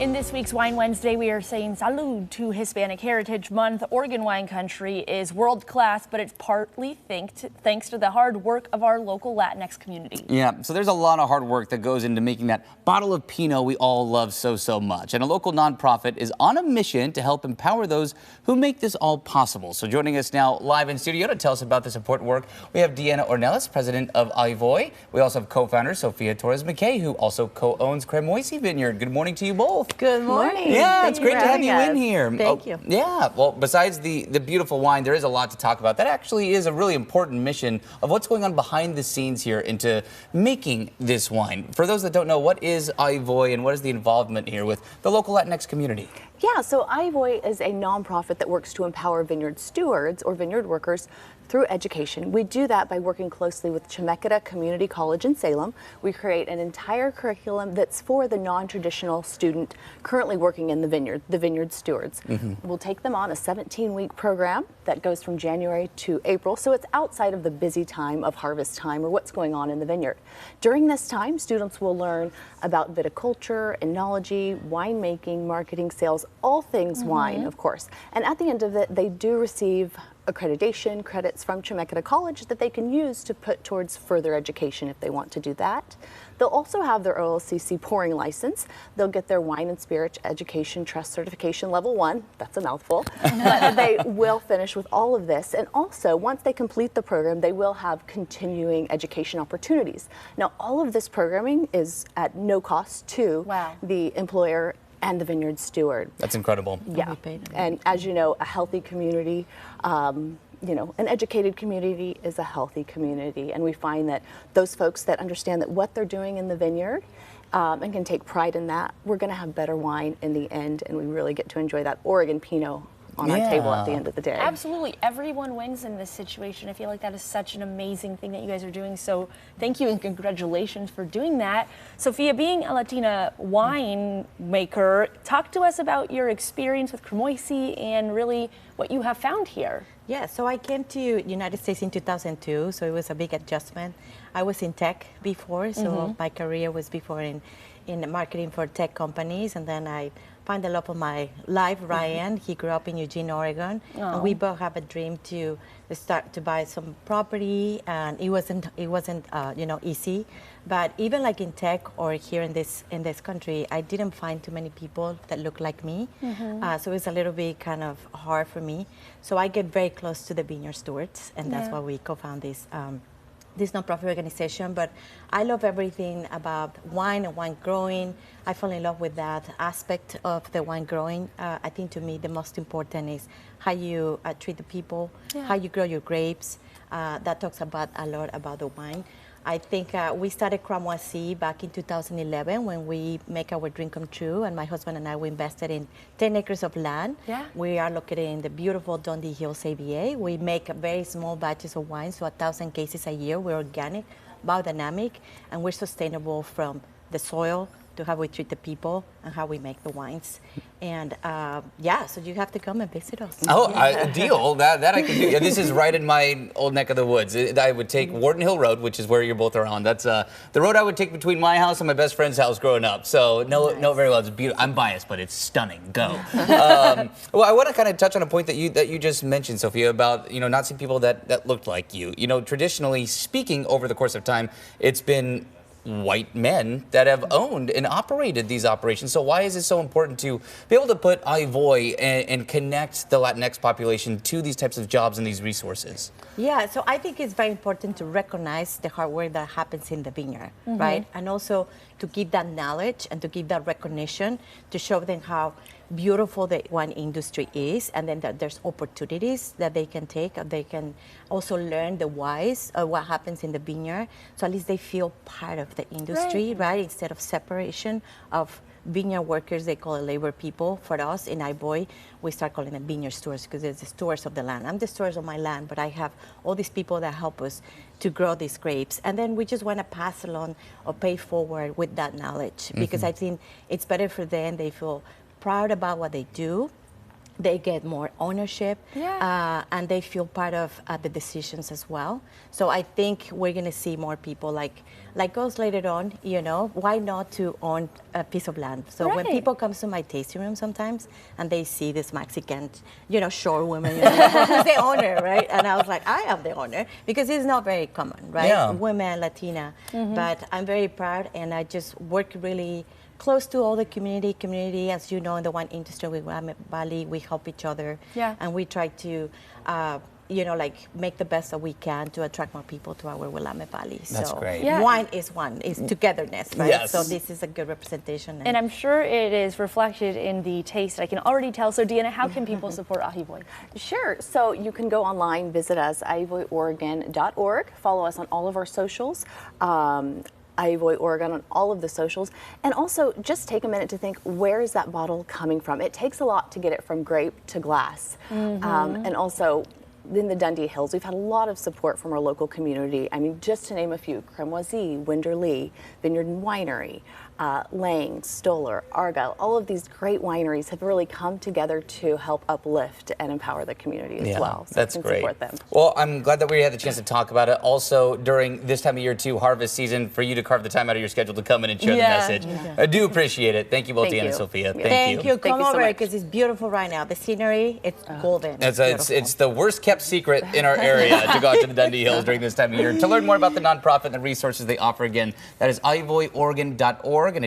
In this week's Wine Wednesday, we are saying salud to Hispanic Heritage Month. Oregon wine country is world-class, but it's partly thanks to the hard work of our local Latinx community. Yeah, so there's a lot of hard work that goes into making that bottle of Pinot we all love so much. And a local nonprofit is on a mission to help empower those who make this all possible. So joining us now live in studio to tell us about this important work, we have Deanna Ornelas, president of Ivoy. We also have co-founder Sophia Torres-McKay, who also co-owns Cremoisi Vineyard. Good morning to you both. Good morning. Yeah, it's great to have you in here. Thank you. Yeah, well, besides the beautiful wine, there is a lot to talk about. That actually is a really important mission of what's going on behind the scenes here into making this wine. For those that don't know, what is Ivoy and what is the involvement here with the local Latinx community? Yeah, so Ivoy is a nonprofit that works to empower vineyard stewards or vineyard workers through education. We do that by working closely with Chemeketa Community College in Salem. We create an entire curriculum that's for the non-traditional student currently working in the vineyard stewards. We'll take them on a 17-week program that goes from January to April, so it's outside of the busy time of harvest time or what's going on in the vineyard. During this time, students will learn about viticulture, enology, winemaking, marketing, sales, all things wine, of course. And at the end of it, they do receive accreditation credits from Chemeketa College that they can use to put towards further education if they want to do that. They'll also have their OLCC pouring license. They'll get their Wine and Spirit Education Trust Certification Level 1. That's a mouthful. But they will finish with all of this. And also, once they complete the program, they will have continuing education opportunities. Now, all of this programming is at no cost to the employer and the vineyard steward. That's incredible. Yeah, and as you know, a healthy community, an educated community is a healthy community, and we find that those folks that understand that what they're doing in the vineyard and can take pride in that, we're going to have better wine in the end, and we really get to enjoy that Oregon Pinot on our table at the end of the day. Absolutely. Everyone wins in this situation. I feel like that is such an amazing thing that you guys are doing. So thank you and congratulations for doing that. Sophia, being a Latina winemaker, talk to us about your experience with Cremoisi and really what you have found here. Yeah, so I came to United States in 2002, so it was a big adjustment. I was in tech before, so my career was before in marketing for tech companies, and then I found the love of my life, Ryan. He grew up in Eugene, Oregon, and we both have a dream to start to buy some property, and it wasn't easy. But even like in tech or here in this country, I didn't find too many people that look like me. So it was a little bit kind of hard for me. So I get very close to the vineyard stewards, and that's why we co-found this nonprofit organization. But I love everything about wine and wine growing. I fell in love with that aspect of the wine growing. I think to me the most important is how you treat the people, how you grow your grapes. That talks about a lot about the wine. I think we started Cremoisi back in 2011 when we make our dream come true, and my husband and I, we invested in 10 acres of land. We are located in the beautiful Dundee Hills AVA. We make very small batches of wine, so 1,000 cases a year. We're organic, biodynamic, and we're sustainable from the soil to how we treat the people and how we make the wines. And so you have to come and visit us. Oh, a deal. That I can do. Yeah, this is right in my old neck of the woods. I would take Warden Hill Road, which is where you both are on. That's the road I would take between my house and my best friend's house growing up. So know very well. It's beautiful. I'm biased, but it's stunning. Go. Well, I want to kind of touch on a point that you just mentioned, Sophia, about not seeing people that looked like you. Traditionally speaking, over the course of time, it's been white men that have owned and operated these operations. So why is it so important to be able to put Ivoy and connect the Latinx population to these types of jobs and these resources? Yeah, so I think it's very important to recognize the hard work that happens in the vineyard, right? And also to give that knowledge and to give that recognition to show them how beautiful the wine industry is, and then that there's opportunities that they can take. They can also learn the whys of what happens in the vineyard, so at least they feel part of the industry, right? Instead of separation of vineyard workers, they call it labor people. For us in Ivoy, we start calling them vineyard stewards because it's the stewards of the land. I'm the stewards of my land, but I have all these people that help us to grow these grapes. And then we just want to pass along or pay forward with that knowledge because I think it's better for them. They feel proud about what they do, they get more ownership, Yeah. and they feel part of the decisions as well. So I think we're going to see more people like us later on. You know, why not to own a piece of land? So when Right. people come to my tasting room sometimes and they see this Mexican, you know, shore woman, you know, who's the owner, right? And I was like, I am the owner, because it's not very common, right? Yeah. Women, Latina, but I'm very proud, and I just work really close to all the community. As you know, in the wine industry with Willamette Valley, we help each other, Yeah. and we try to, you know, like make the best that we can to attract more people to our Willamette Valley. That's so great. Yeah. wine is togetherness, right? Yes. So this is a good representation. And I'm sure it is reflected in the taste. I can already tell. So, Deanna, how can people support Ahi Boy? Sure. So you can go online, visit us, ahivoyoregon.org. Follow us on all of our socials. Ahivoy Oregon on all of the socials. And also just take a minute to think, where is that bottle coming from? It takes a lot to get it from grape to glass. And also, in the Dundee Hills, we've had a lot of support from our local community. I mean, just to name a few, Cremoisy, Winderlee, Vineyard and Winery, Lang, Stoller, Argyle, all of these great wineries have really come together to help uplift and empower the community as well. So that's you can great. support them. Well, I'm glad that we had the chance to talk about it. Also, during this time of year too, harvest season, for you to carve the time out of your schedule to come in and share Yeah. the message. I do appreciate it. Thank you both, Thank Deanna you. and Sophia. Yeah. Thank you. Thank Come you so over, much. because it's beautiful right now. The scenery, it's golden. It's the worst kept secret in our area to go out to the Dundee Hills during this time of year. To learn more about the nonprofit and the resources they offer, again, that is ahivoyoregon.org. And